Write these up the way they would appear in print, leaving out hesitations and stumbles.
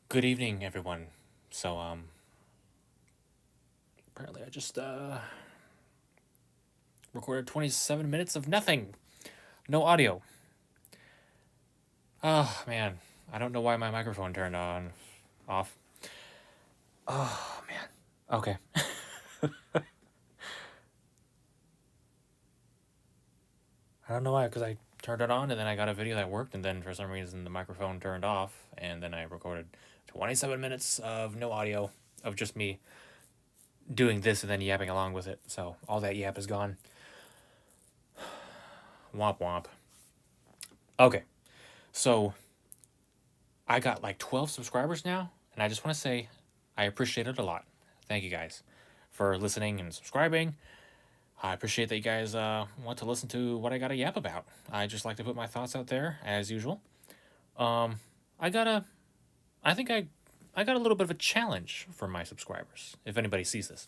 Good evening, everyone. So, apparently I just recorded 27 minutes of nothing. No audio. Oh, man. I don't know why my microphone turned on, off. Oh, man. Okay. I don't know why, because I turned it on and then I got a video that worked, and then for some reason the microphone turned off, and then I recorded 27 minutes of no audio of just me doing this and then yapping along with it. So, all that yap is gone. Womp womp. Okay. So, I got like 12 subscribers now, and I just want to say I appreciate it a lot. Thank you guys for listening and subscribing. I appreciate that you guys want to listen to what I got to yap about. I just like to put my thoughts out there as usual. I got a, I think I got a little bit of a challenge for my subscribers. If anybody sees this,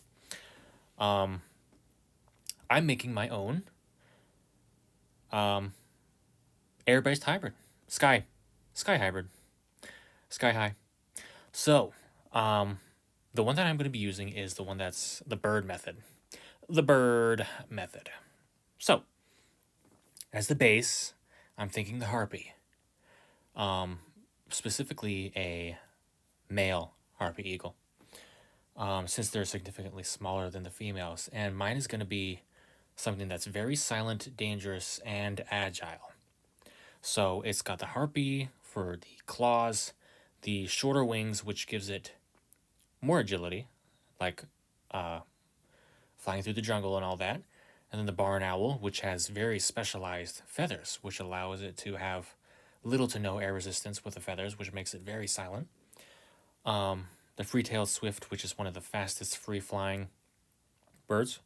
I'm making my own air-based hybrid, sky hybrid, sky high. So, the one that I'm going to be using is the one that's the bird method. The bird method. So, as the base, I'm thinking the harpy. Specifically a male harpy eagle. Since they're significantly smaller than the females. And mine is going to be something that's very silent, dangerous, and agile. So it's got the harpy for the claws, the shorter wings, which gives it more agility, like flying through the jungle and all that. And then the barn owl, which has very specialized feathers, which allows it to have little to no air resistance with the feathers, which makes it very silent. The free-tailed swift, which is one of the fastest free-flying birds.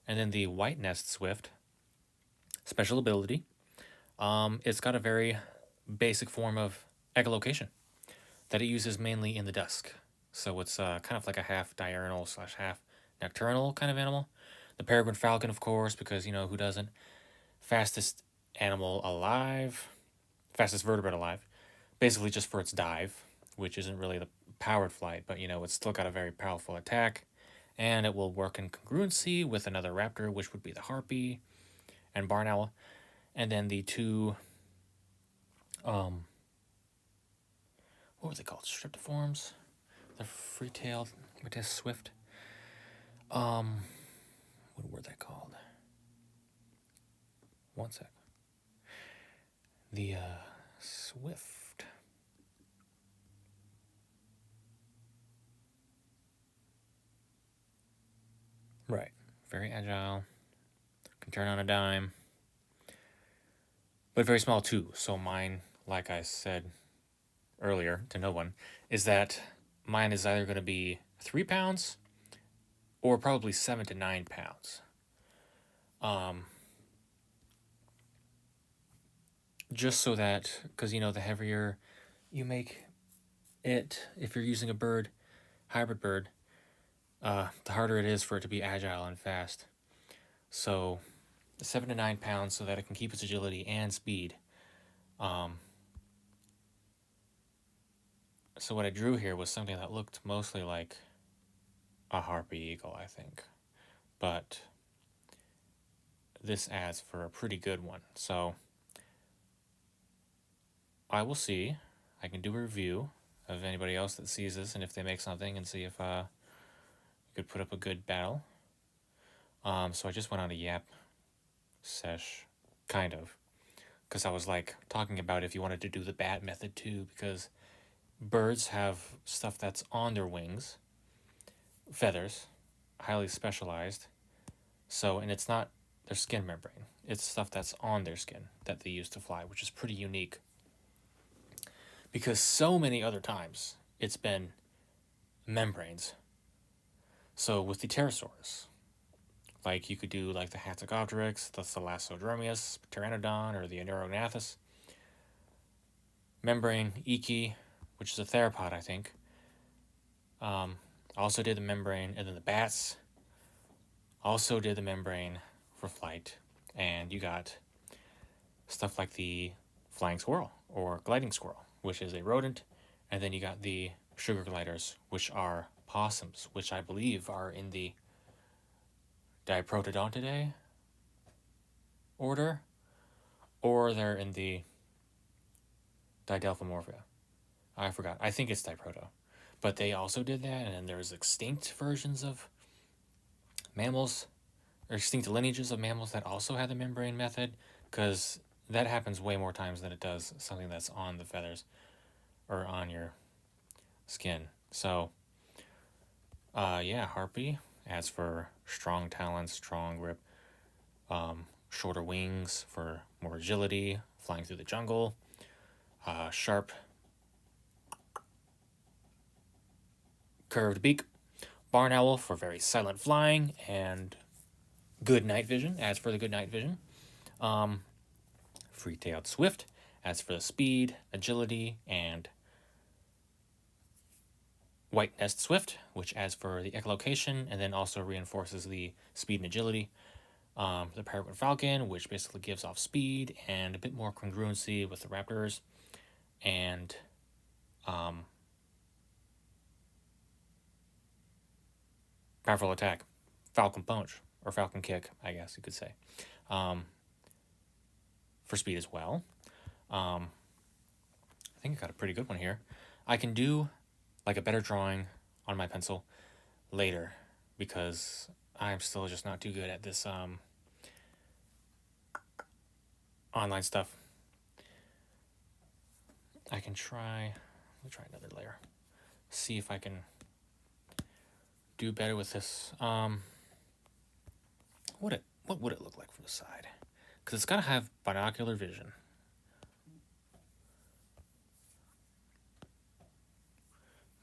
And then the white-nest swift, special ability. It's got a very basic form of echolocation that it uses mainly in the dusk. So it's kind of like a half diurnal / half nocturnal kind of animal. The peregrine falcon, of course, because, who doesn't? Fastest animal alive, fastest vertebrate alive, basically just for its dive, which isn't really the powered flight, but, it's still got a very powerful attack, and it will work in congruency with another raptor, which would be the harpy and barn owl. And then the two, what were they called? Streptiforms? The free-tailed, with swift. What were they called? One sec. The swift. Right. Very agile. Can turn on a dime. But very small too. So mine, like I said earlier to no one, is that mine is either going to be 3 pounds or probably 7 to 9 pounds. Just so that, because the heavier you make it, if you're using a bird, hybrid bird, the harder it is for it to be agile and fast. So 7 to 9 pounds so that it can keep its agility and speed. So what I drew here was something that looked mostly like a harpy eagle, I think. But this adds for a pretty good one. So I will see. I can do a review of anybody else that sees this and if they make something, and see if you could put up a good battle. So I just went on a yap sesh, kind of, because I was like talking about if you wanted to do the bat method too, because birds have stuff that's on their wings, feathers, highly specialized. So, and it's not their skin membrane, it's stuff that's on their skin that they use to fly, which is pretty unique. Because so many other times it's been membranes. So with the pterosaurs, like you could do like the Hatzegopteryx, the Thalassodromeus, Pteranodon, or the Aneurognathus. Membrane, Iki, which is a theropod, I think. Also did the membrane, and then the bats also did the membrane for flight. And you got stuff like the flying squirrel or gliding squirrel, which is a rodent. And then you got the sugar gliders, which are possums, which I believe are in the Diprotodontidae order, or they're in the Didelphimorphia. I forgot. I think it's Diproto. But they also did that, and then there's extinct versions of mammals, or extinct lineages of mammals that also had the membrane method, because that happens way more times than it does something that's on the feathers or on your skin. So, yeah, harpy adds for strong talons, strong grip, shorter wings for more agility, flying through the jungle, sharp curved beak. Barn owl for very silent flying and good night vision, adds for the good night vision. Free-tailed swift adds for the speed, agility, and white-nest swift, which adds for the echolocation and then also reinforces the speed and agility. The peregrine falcon, which basically gives off speed and a bit more congruency with the raptors, and powerful attack, falcon punch, or falcon kick, I guess you could say, for speed as well. I think I got a pretty good one here. I can do like a better drawing on my pencil later because I'm still just not too good at this online stuff. I can try, let me try another layer, see if I can do better with this. What would it look like from the side? Because it's got to have binocular vision.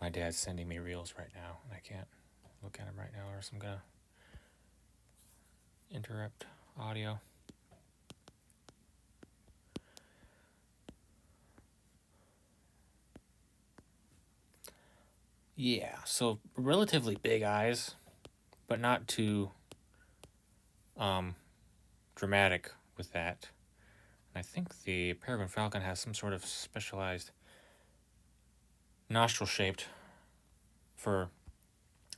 My dad's sending me reels right now, and I can't look at him right now, or else I'm gonna interrupt audio. Yeah, so relatively big eyes, but not too dramatic with that. And I think the peregrine falcon has some sort of specialized nostril shaped for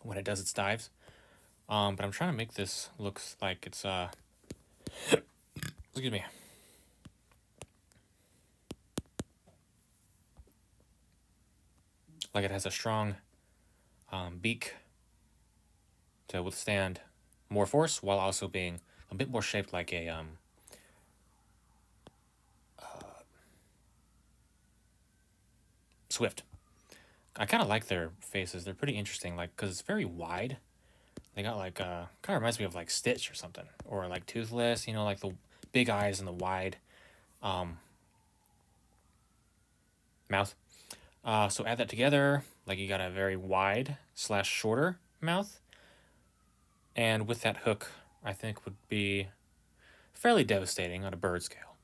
when it does its dives. But I'm trying to make this look like it's excuse me. Like it has a strong beak to withstand more force while also being a bit more shaped like a swift. I kind of like their faces. They're pretty interesting, like because it's very wide. They got like kind of reminds me of like Stitch or something, or like Toothless. You know, like the big eyes and the wide mouth. So add that together, like you got a very wide / shorter mouth, and with that hook, I think would be fairly devastating on a bird scale.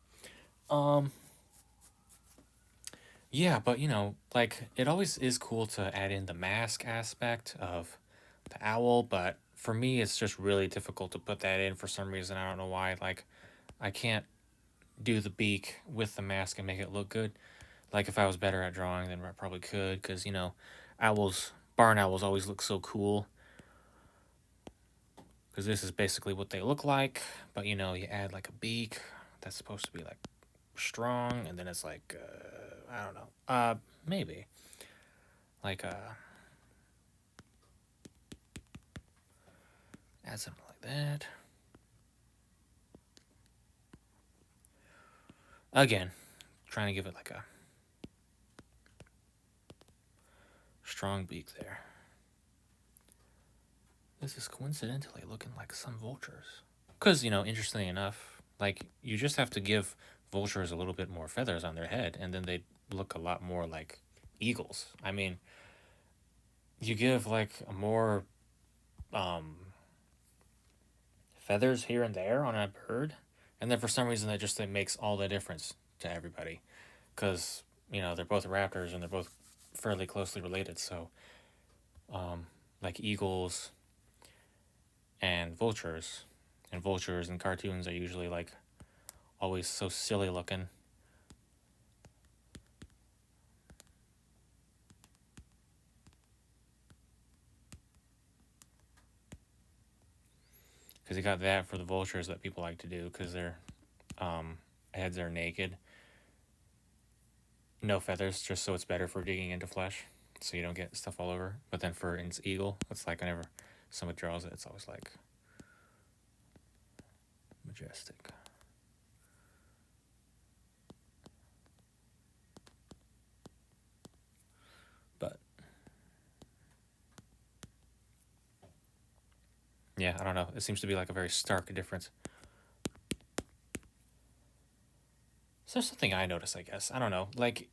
Yeah, but you know, like it always is cool to add in the mask aspect of the owl, but for me, it's just really difficult to put that in for some reason. I don't know why. Like, I can't do the beak with the mask and make it look good. Like, if I was better at drawing, then I probably could, because you know, barn owls always look so cool. Because this is basically what they look like, but you know, you add like a beak that's supposed to be like strong, and then it's like, I don't know, maybe like add something like that. Again, trying to give it like a strong beak there. This is coincidentally looking like some vultures. Because, you know, interestingly enough, like, you just have to give vultures a little bit more feathers on their head, and then they look a lot more like eagles. I mean, you give, like, more feathers here and there on a bird, and then for some reason it makes all the difference to everybody. Because, you know, they're both raptors, and they're both fairly closely related, so, like, eagles and vultures in cartoons are usually like always so silly looking. because you got that for the vultures that people like to do because their heads are naked, no feathers, just so it's better for digging into flesh, so you don't get stuff all over. But then for its eagle, it's like whenever someone draws it, it's always like majestic. But yeah, I don't know. It seems to be like a very stark difference. So there's something I notice, I guess. I don't know. Like,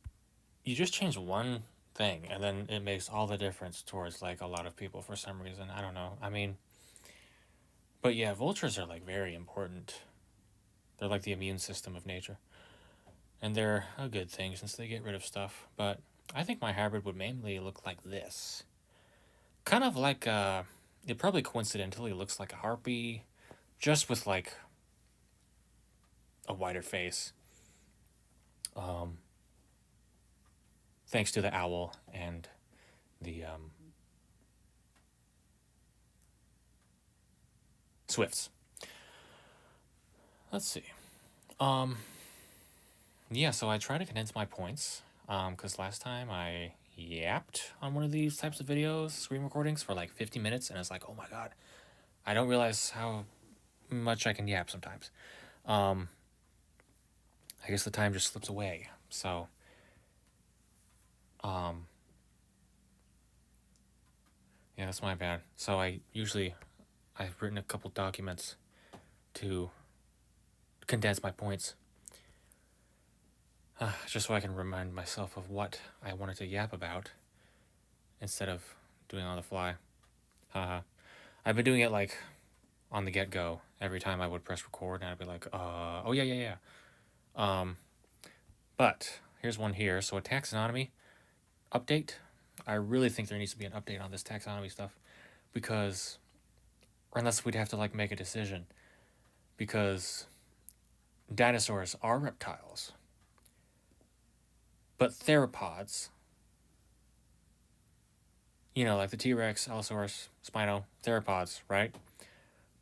you just change one thing, and then it makes all the difference towards, like, a lot of people for some reason. I don't know. I mean, but yeah, vultures are, like, very important. They're like the immune system of nature. And they're a good thing since they get rid of stuff. But I think my hybrid would mainly look like this. Kind of like, it probably coincidentally looks like a harpy, just with, like, a wider face. Thanks to the owl and the swifts. Let's see. Yeah, so I try to condense my points because last time I yapped on one of these types of videos, screen recordings, for like 50 minutes, and it's like, oh my god, I don't realize how much I can yap sometimes. I guess the time just slips away. So, yeah, that's my bad. So I've written a couple documents to condense my points. Just so I can remind myself of what I wanted to yap about instead of doing it on the fly. Haha. I've been doing it like on the get-go every time I would press record, and I'd be like, oh yeah. But here's one here. So a taxonomy update. I really think there needs to be an update on this taxonomy stuff because, unless we'd have to like make a decision, because dinosaurs are reptiles, but theropods, you know, like the T-Rex, Allosaurus, Spino, theropods, right?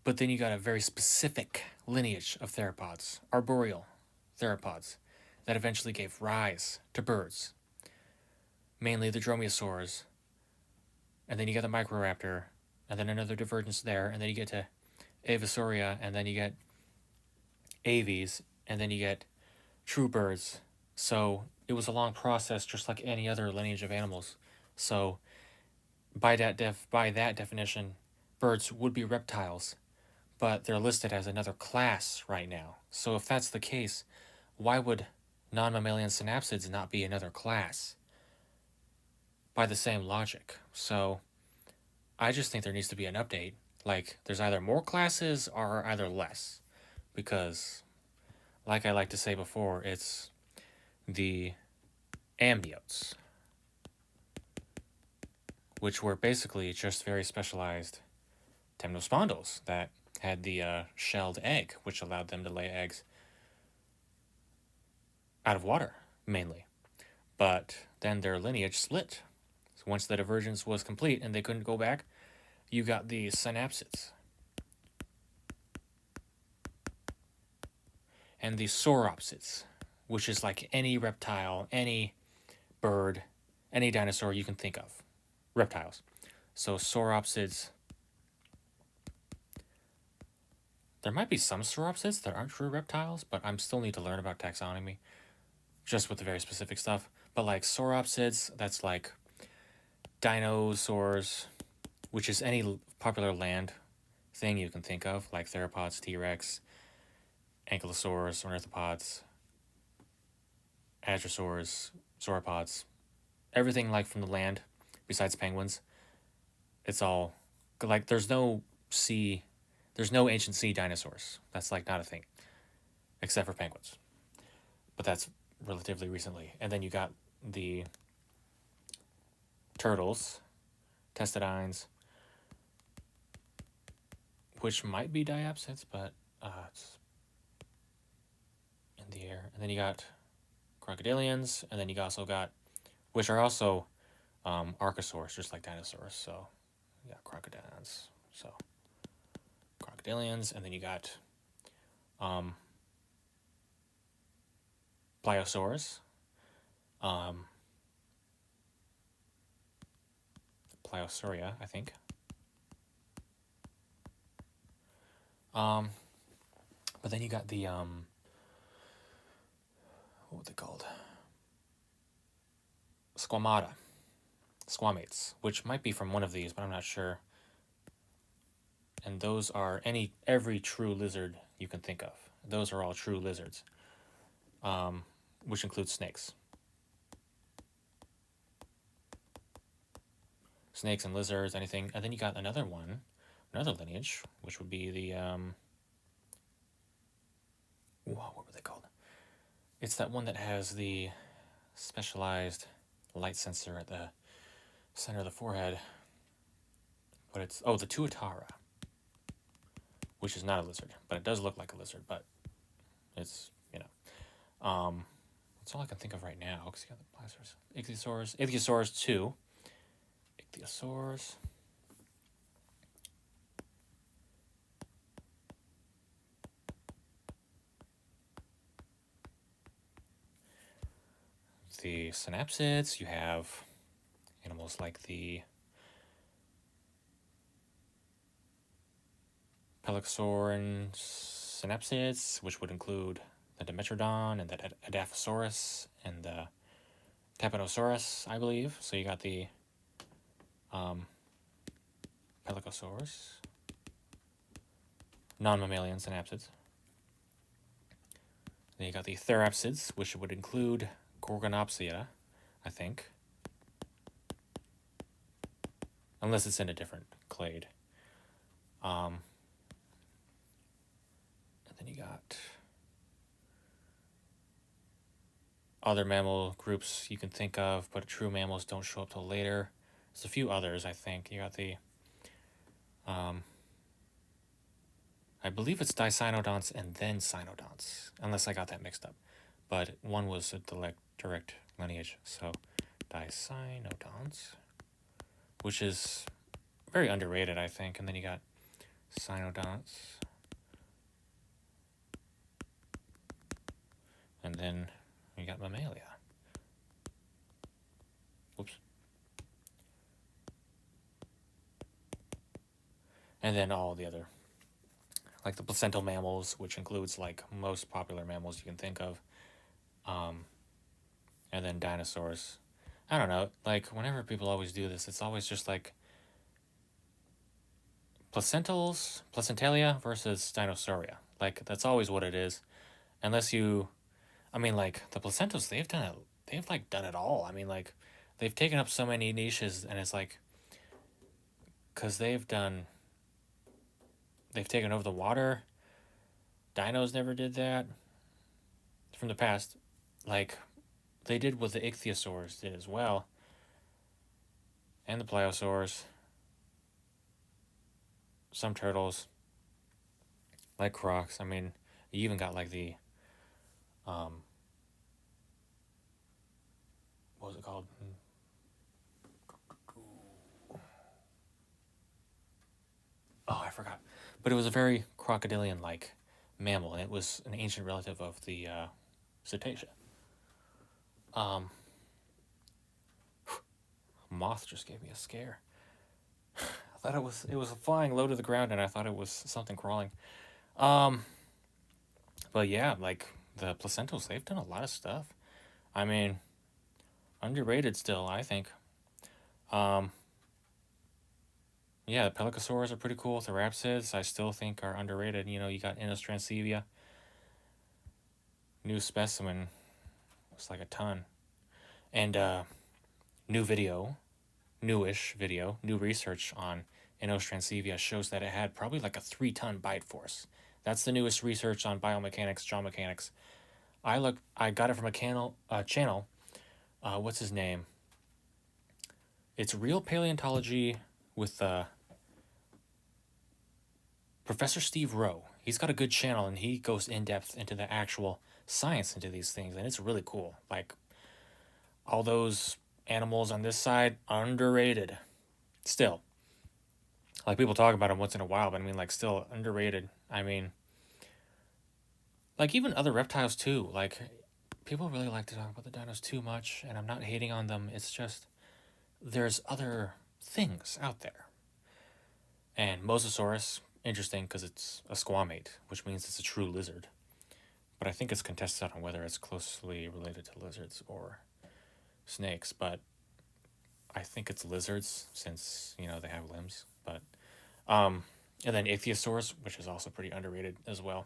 But then you got a very specific lineage of theropods, arboreal theropods, that eventually gave rise to birds, mainly the dromaeosaurs. And then you get the Microraptor, and then another divergence there, and then you get to Avasauria, and then you get aves, and then you get true birds. So it was a long process, just like any other lineage of animals. So by that definition, birds would be reptiles, but they're listed as another class right now. So if that's the case, why would non-mammalian synapsids not be another class? By the same logic. So I just think there needs to be an update. Like, there's either more classes or either less. Because, like I like to say before, it's the amniotes, which were basically just very specialized temnospondyls that had the shelled egg, which allowed them to lay eggs out of water, mainly. But then their lineage split. So once the divergence was complete and they couldn't go back, you got the synapsids. And the sauropsids, which is like any reptile, any bird, any dinosaur you can think of. Reptiles. So sauropsids. There might be some sauropsids that aren't true reptiles, but I still need to learn about taxonomy, just with the very specific stuff. But like sauropsids, that's like dinosaurs, which is any popular land thing you can think of, like theropods, T-Rex, ankylosaurs, ornithopods, hadrosaurs, sauropods, everything like from the land, besides penguins. It's all like there's no ancient sea dinosaurs. That's like not a thing, except for penguins. But that's relatively recently. And then you got the turtles, testudines, which might be diapsids, but it's in the air. And then you got crocodilians, and then you also got, which are also archosaurs, just like dinosaurs. So, yeah, crocodilians. So, crocodilians. crocodilians, and then you got pliosaurs, Pliosauria, I think. But then you got the what were they called? Squamates, which might be from one of these, but I'm not sure. And those are every true lizard you can think of. Those are all true lizards, which includes snakes. Snakes and lizards, anything. And then you got another lineage, which would be the what were they called? It's that one that has the specialized light sensor at the center of the forehead. But it's the Tuatara, which is not a lizard, but it does look like a lizard. But it's that's all I can think of right now. Because you got the pliosaurs, ichthyosaurs 2, ichthyosaurs. The synapsids, you have animals like the Pelycosaur synapsids, which would include the Dimetrodon and the Edaphosaurus and the Tapinosaurus, I believe. So you got the Pelycosaurs, non-mammalian synapsids. Then you got the Therapsids, which would include Gorgonopsia, I think. Unless it's in a different clade. And then you got other mammal groups you can think of, but true mammals don't show up till later. There's a few others, I think. You got the I believe it's Dicynodonts and then Cynodonts, unless I got that mixed up. But one was a direct lineage, so Dicynodonts, which is very underrated, I think. And then you got Cynodonts. And then you got Mammalia. Whoops. And then all the other, like the placental mammals, which includes like most popular mammals you can think of. And then dinosaurs. I don't know, like whenever people always do this, it's always just like placentalia versus Dinosauria. Like that's always what it is. Unless you, I mean, like the placentals, they've done it all. I mean, like they've taken up so many niches, and it's like, because they've taken over the water. Dinos never did that from the past. Like they did what the ichthyosaurs did as well. And the pliosaurs. Some turtles. Like crocs. I mean, you even got like the what was it called? Oh, I forgot. But it was a very crocodilian-like mammal, and it was an ancient relative of the cetacea. Moth just gave me a scare. I thought it was flying low to the ground, and I thought it was something crawling. But yeah, like the placentals, they've done a lot of stuff. I mean, underrated still, I think. Yeah, the Pelycosaurs are pretty cool. Therapsids, I still think are underrated. You know, you got Inostrancevia. New specimen. Looks like a ton. And newish video, new research on Inostrancevia shows that it had probably like a 3-ton bite force. That's the newest research on biomechanics, jaw mechanics. I got it from a channel. What's his name? It's Real Paleontology with Professor Steve Rowe. He's got a good channel, and he goes in depth into the actual science into these things, and it's really cool. Like all those animals on this side, underrated. Still, Like, people talk about them once in a while, but I mean, like, still underrated. I mean, like, even other reptiles too. Like, people really like to talk about the dinos too much, and I'm not hating on them. It's just there's other things out there. And Mosasaurus, interesting because it's a squamate, which means it's a true lizard. But I think it's contested on whether it's closely related to lizards or snakes. But I think it's lizards since, they have limbs. But and then Ichthyosaurus, which is also pretty underrated as well,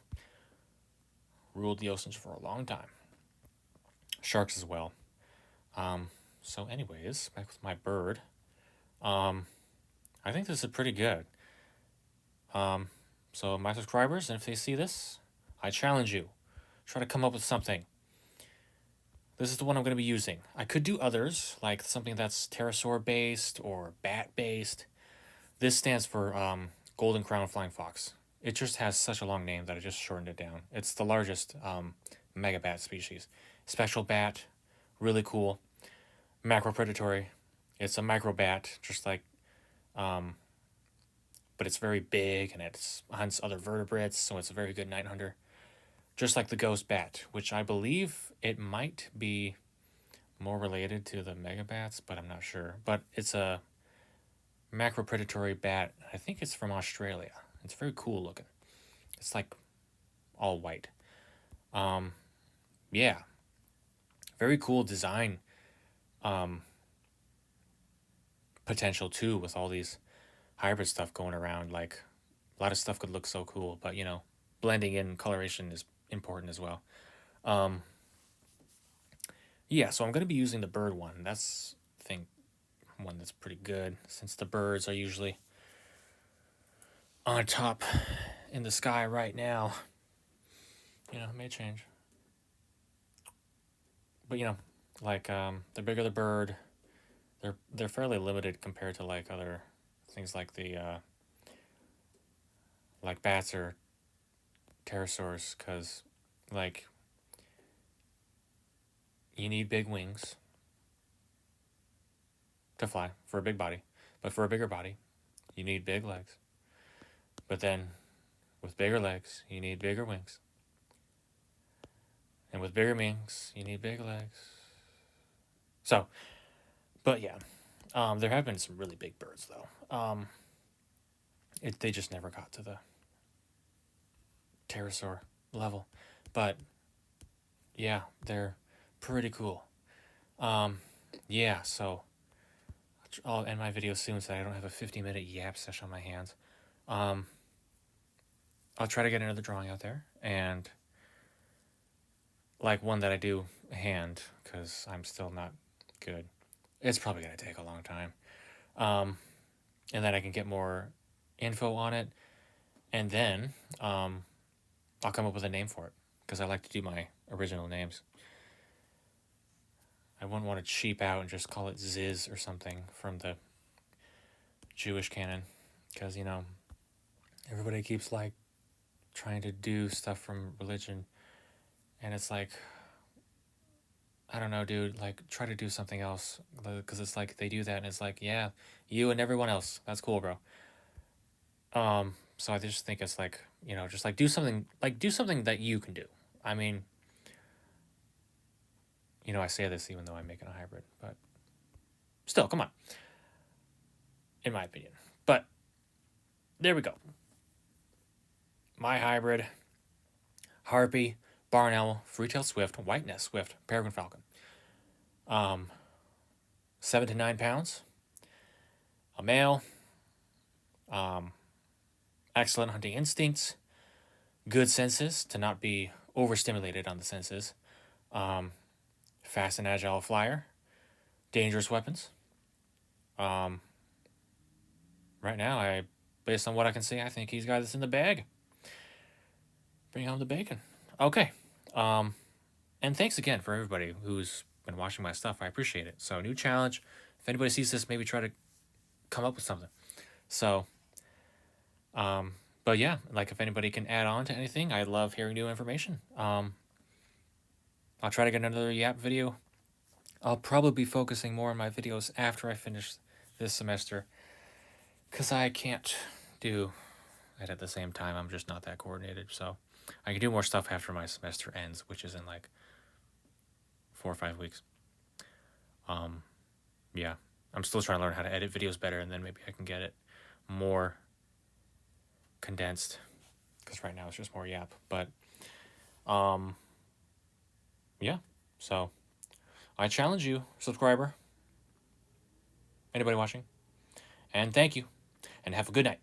ruled the oceans for a long time. Sharks as well. So anyways, back with my bird. I think this is pretty good. So my subscribers, and if they see this, I challenge you. Try to come up with something. This is the one I'm going to be using. I could do others, like something that's pterosaur based or bat based. This stands for golden crown flying fox. It just has such a long name that I just shortened it down. It's the largest megabat species. Spectral bat, really cool. Macropredatory. It's a microbat, just like, but it's very big and it hunts other vertebrates, so it's a very good night hunter. Just like the ghost bat, which I believe it might be more related to the megabats, but I'm not sure. But it's a macropredatory bat. I think it's from Australia. It's very cool looking. It's like all white. Yeah. Very cool design potential too, with all these hybrid stuff going around. Like, a lot of stuff could look so cool, but blending in coloration is important as well. Yeah, so I'm going to be using the bird one. That's, I think, one that's pretty good, since the birds are usually on top in the sky right now. It may change. But, like, the bigger the bird, they're fairly limited compared to, like, other things like the, like bats or pterosaurs, because, like, you need big wings to fly for a big body. But for a bigger body, you need big legs. But then, with bigger legs, you need bigger wings. And with bigger wings, you need big legs. So, but yeah, there have been some really big birds though. They just never got to the pterosaur level. But yeah, they're pretty cool. Yeah, so I'll end my video soon so I don't have a 50-minute yap session on my hands. I'll try to get another drawing out there, and like one that I do hand, because I'm still not good. It's probably going to take a long time. And then I can get more info on it, and then I'll come up with a name for it, because I like to do my original names. I wouldn't want to cheap out and just call it Ziz or something from the Jewish canon, because, everybody keeps, like, trying to do stuff from religion, and it's like, I don't know, dude, like, try to do something else, because it's like, they do that, and it's like, yeah, you and everyone else, that's cool, bro. So I just think it's like, just like do something that you can do. I mean, I say this even though I'm making a hybrid, but still, come on, in my opinion. But there we go. My hybrid, Harpy, Barn Owl, Free-tailed Swift, White-nest Swift, Peregrine Falcon. 7 to 9 pounds. A male. Excellent hunting instincts. Good senses to not be overstimulated on the senses. Fast and agile flyer. Dangerous weapons. Right now, based on what I can see, I think he's got this in the bag. Bring home the bacon. Okay. And thanks again for everybody who's been watching my stuff. I appreciate it. So, new challenge. If anybody sees this, maybe try to come up with something. So, but yeah, like, if anybody can add on to anything, I love hearing new information. I'll try to get another Yap video. I'll probably be focusing more on my videos after I finish this semester, because I can't do it at the same time. I'm just not that coordinated. So I can do more stuff after my semester ends, which is in like 4 or 5 weeks. Yeah, I'm still trying to learn how to edit videos better, and then maybe I can get it more condensed, because right now it's just more yap. But yeah, so I challenge you, subscriber, anybody watching, and thank you, and have a good night.